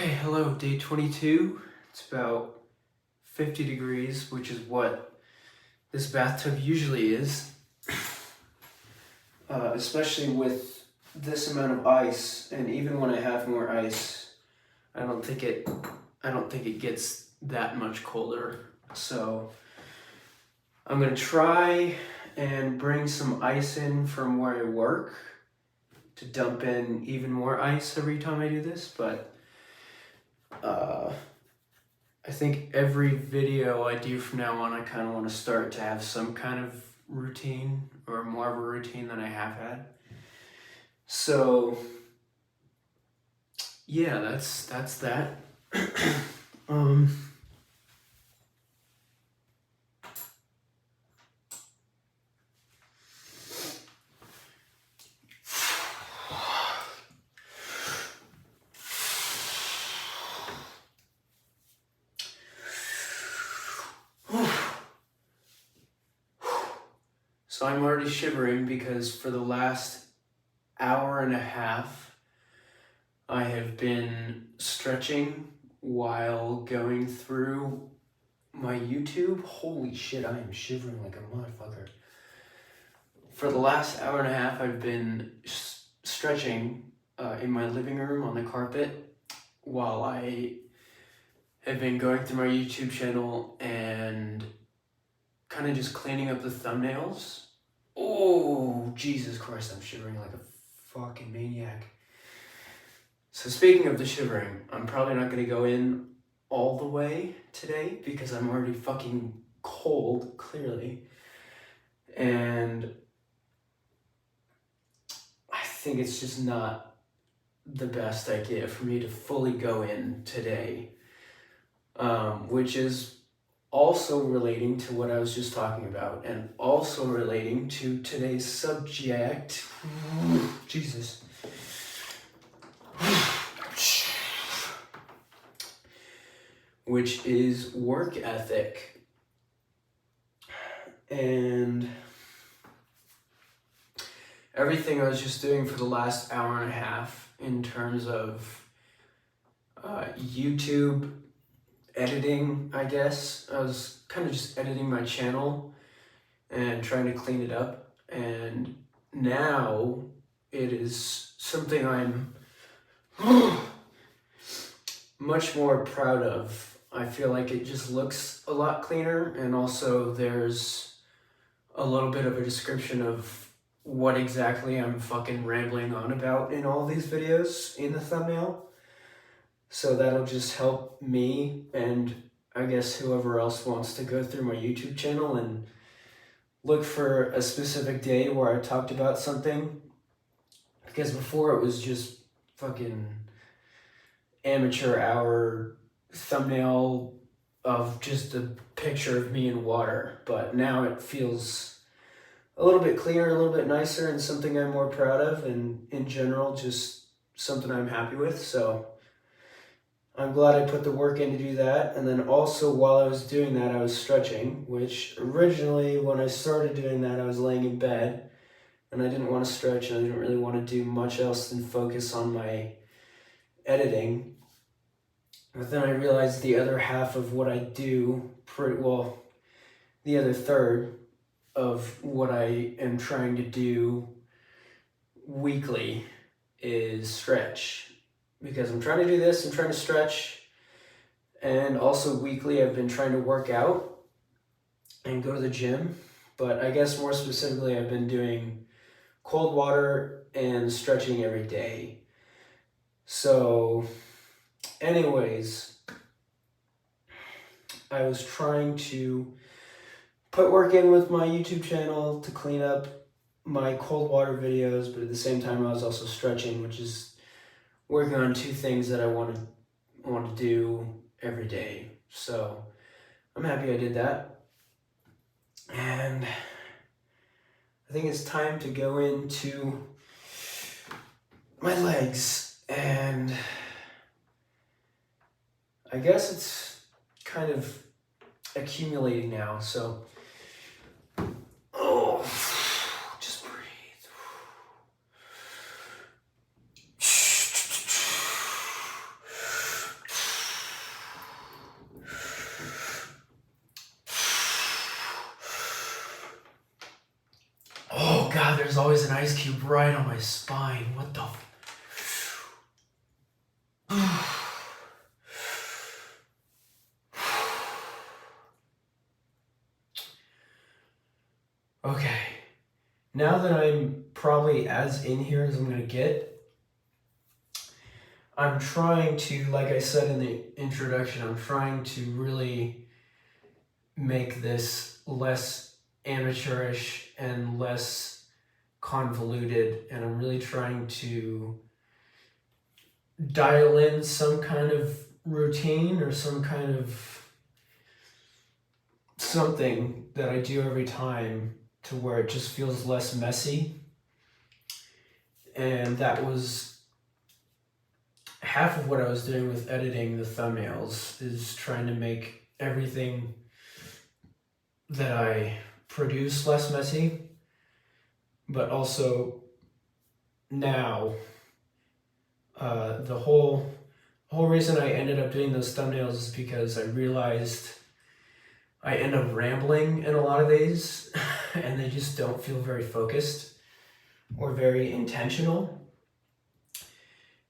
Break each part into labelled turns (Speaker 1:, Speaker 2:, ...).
Speaker 1: Okay, hello, day 22. It's about 50 degrees, which is what this bathtub usually is. Especially with this amount of ice, and even when I have more ice, I don't think it gets that much colder. So I'm gonna try and bring some ice in from where I work to dump in even more ice every time I do this, but I think every video I do from now on, I kind of want to start to have some kind of routine, or more of a routine than I have had. So yeah, that's that. So I'm already shivering because for the last hour and a half, I have been stretching while going through my YouTube. Holy shit, I am shivering like a motherfucker. For the last hour and a half, I've been stretching in my living room on the carpet while I have been going through my YouTube channel and kind of just cleaning up the thumbnails. Oh, Jesus Christ, I'm shivering like a fucking maniac. So speaking of the shivering, I'm probably not going to go in all the way today because I'm already fucking cold, clearly. And I think it's just not the best idea for me to fully go in today, which is also relating to what I was just talking about, and also relating to today's subject. Jesus. Which is work ethic. And everything I was just doing for the last hour and a half in terms of YouTube editing, I guess. I was kind of just editing my channel and trying to clean it up. And now it is something I'm much more proud of. I feel like it just looks a lot cleaner, and also there's a little bit of a description of what exactly I'm fucking rambling on about in all these videos in the thumbnail. So that'll just help me, and I guess whoever else wants to go through my YouTube channel and look for a specific day where I talked about something. Because before it was just fucking amateur hour thumbnail of just a picture of me in water. But now it feels a little bit cleaner, a little bit nicer, and something I'm more proud of, and in general, just something I'm happy with. So I'm glad I put the work in to do that. And then also while I was doing that, I was stretching, which originally when I started doing that, I was laying in bed and I didn't want to stretch, and I didn't really want to do much else than focus on my editing. But then I realized the other half of what I do, the other third of what I am trying to do weekly is stretch. Because I'm trying to do this, I'm trying to stretch, and also weekly I've been trying to work out and go to the gym. But I guess more specifically, I've been doing cold water and stretching every day. So anyways, I was trying to put work in with my YouTube channel to clean up my cold water videos, but at the same time I was also stretching, which is working on two things that I want to do every day. So I'm happy I did that. And I think it's time to go into my legs, and I guess it's kind of accumulating now, so just breathe. there's always an ice cube right on my spine. What the Okay. Now that I'm probably as in here as I'm gonna get, I'm trying to, like I said in the introduction, I'm trying to really make this less amateurish and less convoluted, and I'm really trying to dial in some kind of routine or some kind of something that I do every time to where it just feels less messy. And that was half of what I was doing with editing the thumbnails, is trying to make everything that I produce less messy. But also now, the whole reason I ended up doing those thumbnails is because I realized I end up rambling in a lot of these and they just don't feel very focused or very intentional.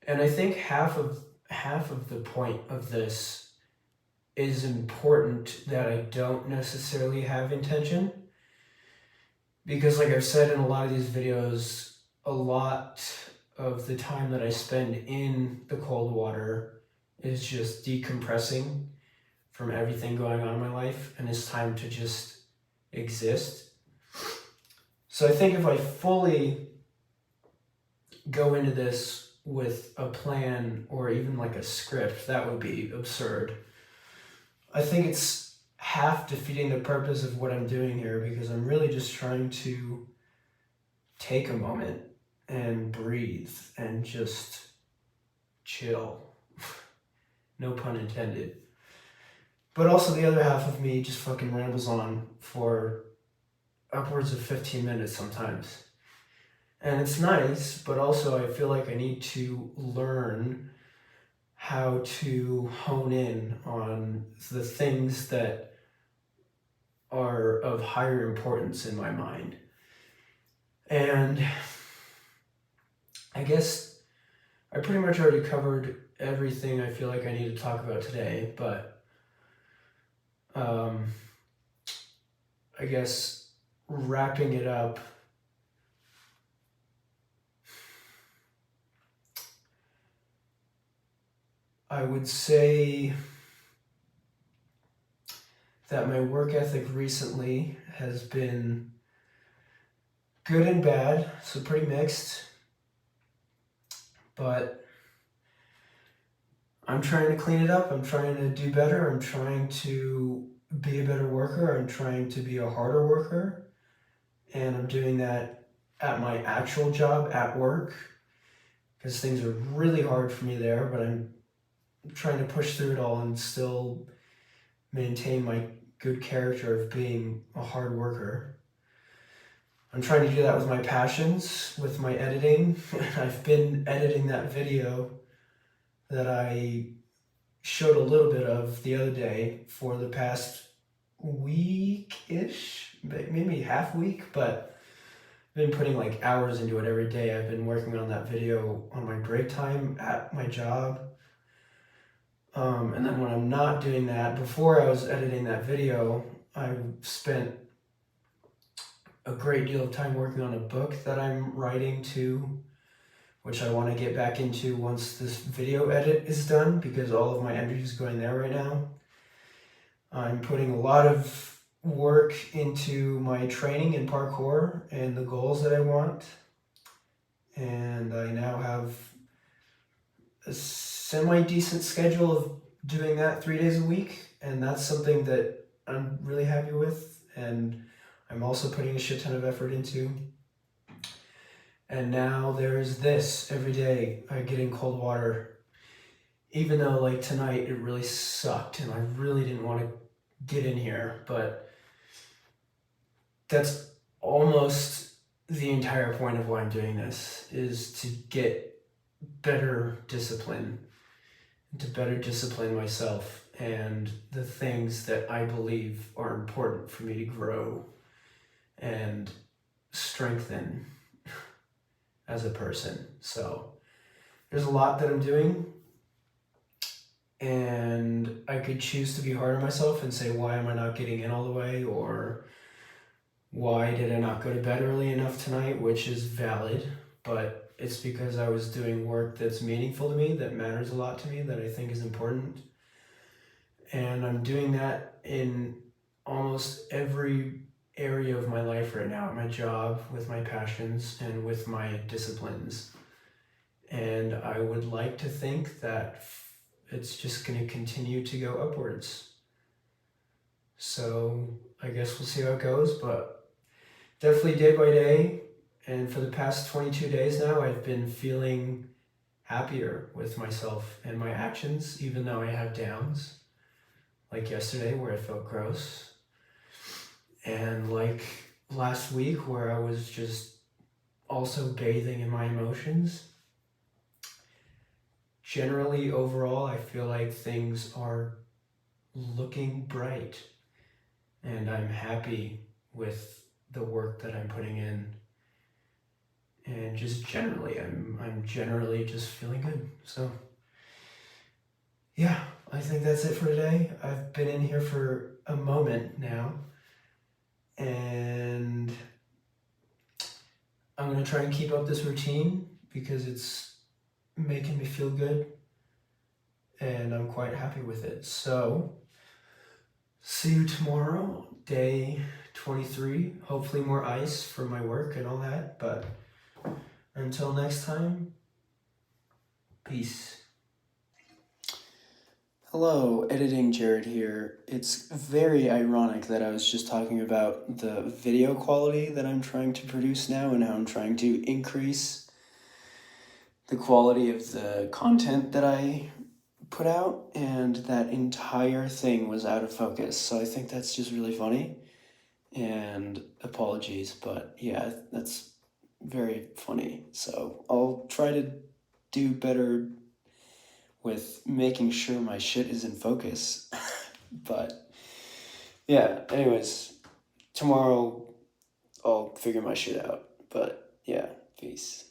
Speaker 1: And I think half of the point of this is important that I don't necessarily have intention. Because like I've said in a lot of these videos, a lot of the time that I spend in the cold water is just decompressing from everything going on in my life, and it's time to just exist. So I think if I fully go into this with a plan or even like a script, that would be absurd. I think it's half defeating the purpose of what I'm doing here, because I'm really just trying to take a moment and breathe and just chill. No pun intended. But also the other half of me just fucking rambles on for upwards of 15 minutes sometimes. And it's nice, but also I feel like I need to learn how to hone in on the things that are of higher importance in my mind. And I guess I pretty much already covered everything I feel like I need to talk about today, but I guess wrapping it up, I would say that my work ethic recently has been good and bad, so pretty mixed. But I'm trying to clean it up. I'm trying to do better. I'm trying to be a better worker. I'm trying to be a harder worker. And I'm doing that at my actual job at work, because things are really hard for me there, but I'm trying to push through it all and still maintain my good character of being a hard worker. I'm trying to do that with my passions, with my editing. I've been editing that video that I showed a little bit of the other day for the past week-ish, maybe half week, but I've been putting like hours into it every day. I've been working on that video on my break time at my job. And then when I'm not doing that, before I was editing that video, I spent a great deal of time working on a book that I'm writing too, which I want to get back into once this video edit is done, because all of my energy is going there right now. I'm putting a lot of work into my training in parkour and the goals that I want. And I now have a semi-decent schedule of doing that 3 days a week, and that's something that I'm really happy with, and I'm also putting a shit ton of effort into. And now there's this every day. I get in cold water, even though like tonight it really sucked and I really didn't want to get in here, but that's almost the entire point of why I'm doing this, is to get better discipline, to better discipline myself and the things that I believe are important for me to grow and strengthen as a person. So there's a lot that I'm doing, and I could choose to be hard on myself and say, why am I not getting in all the way? Or why did I not go to bed early enough tonight? Which is valid, but it's because I was doing work that's meaningful to me, that matters a lot to me, that I think is important. And I'm doing that in almost every area of my life right now, at my job, with my passions, and with my disciplines. And I would like to think that it's just going to continue to go upwards. So I guess we'll see how it goes, but definitely day by day. And for the past 22 days now, I've been feeling happier with myself and my actions, even though I have downs. Like yesterday, where I felt gross. And like last week, where I was just also bathing in my emotions. Generally, overall, I feel like things are looking bright. And I'm happy with the work that I'm putting in. And just generally, I'm generally just feeling good. So yeah, I think that's it for today. I've been in here for a moment now, and I'm gonna try and keep up this routine because it's making me feel good, and I'm quite happy with it. So see you tomorrow, day 23. Hopefully more ice for my work and all that, but until next time, peace. Hello, Editing Jared here. It's very ironic that I was just talking about the video quality that I'm trying to produce now and how I'm trying to increase the quality of the content that I put out, and that entire thing was out of focus. So I think that's just really funny, and apologies, but yeah, that's very funny. So I'll try to do better with making sure my shit is in focus. But yeah, anyways, tomorrow I'll figure my shit out. But yeah, peace.